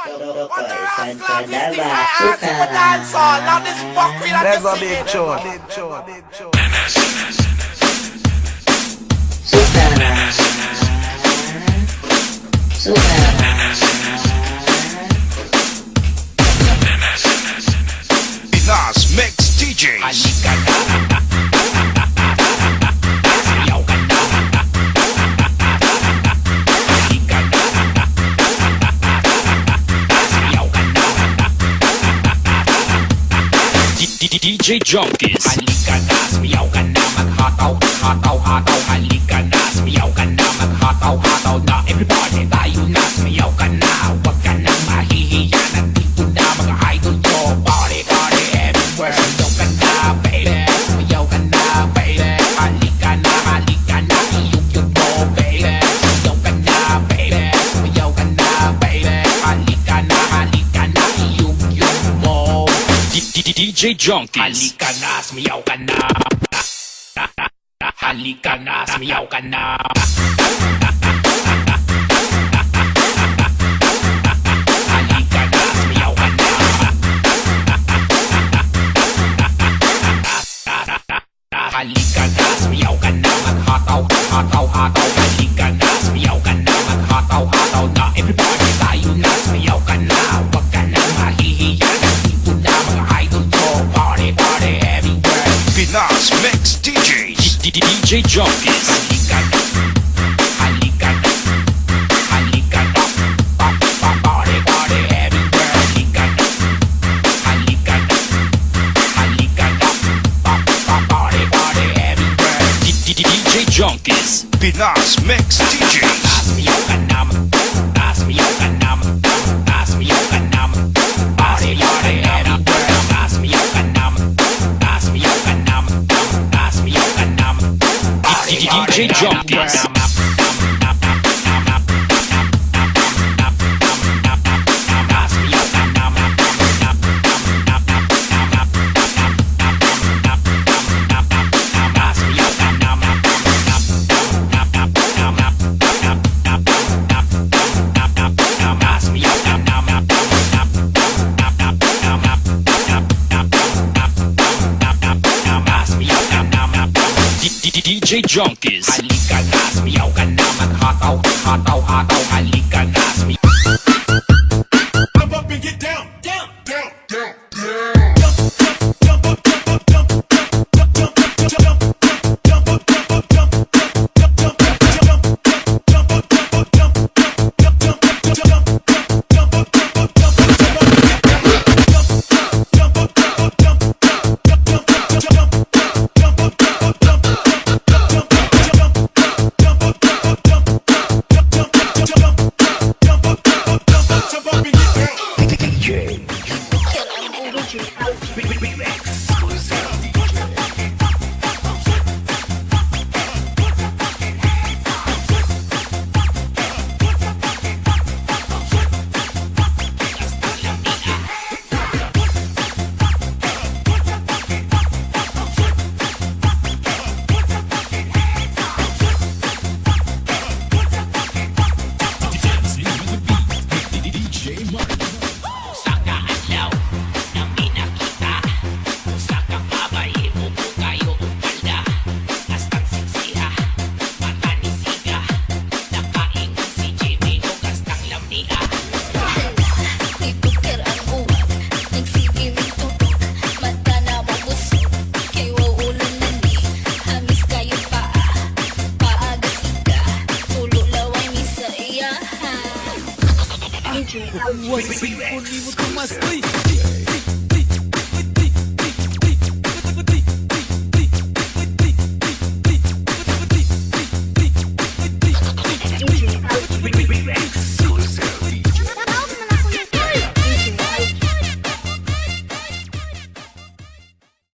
On the rascal business, I ask for dancehall. Now this fuckery that Let's you go sing big it. tune. Pinas Mix DJs. DJ Junkies. Halika na, sumiyaw ka na, maghataw, hataw, hataw. Halika na, sumiyaw ka na, maghataw, hataw na. Everybody, tayo na, sumiyaw ka na. Huwag ka na mahihiya, nandito na mga idol ko. Party, party, everywhere. Sumiyaw ka na, baby. Sumiyaw ka na, baby. Halika na, iyug-yug mo, baby. Sumiyaw ka na, baby. Sumiyaw ka na, baby. Halika na, iyug-yug mo. DJ Junkies. Halika na, sumiyaw ka na. Halika na, sumiyaw ka na. Halika na, sumiyaw ka na. Halika na, sumiyaw ka na. Maghataw, hataw, hataw. Halika na, sumiyaw ka na. Maghataw, hataw na. Everybody, tayo na, sumiyaw ka na. Huwag ka na mahihiya, nandito na mga idol ko. Party, party, everywhere. Pinas Mix DJs. DJ Junkies. Halika na, halika na, halika na. Party, party, everywhere. Halika na, halika na, halika na. Party, party, everywhere. DJ Junkies. Pinas Mix DJs. Sumiyaw ka na, sumiyaw ka na, sumiyaw ka na. Party, party, everywhere. Sumiyaw ka na, sumiyaw ka na, sumiyaw ka na. DJ Junkies. DJ Junkies. Halika na, sumiyaw ka na, maghataw, hataw, hataw. Halika na, sumiyaw. Jump up and get down, down, down, down, down. Jump up, jump up, jump, jump, jump, jump, jump, jump up, jump up, jump, jump, jump, jump, jump up, jump up, jump, jump, jump, jump, jump up, jump up, jump up, jump up, get down. Jump up, jump up, jump, jump, jump, jump, jump up, jump up, jump up, jump, jump, jump up, jump up, jump up, jump up and get down. What's it for me with my sleep?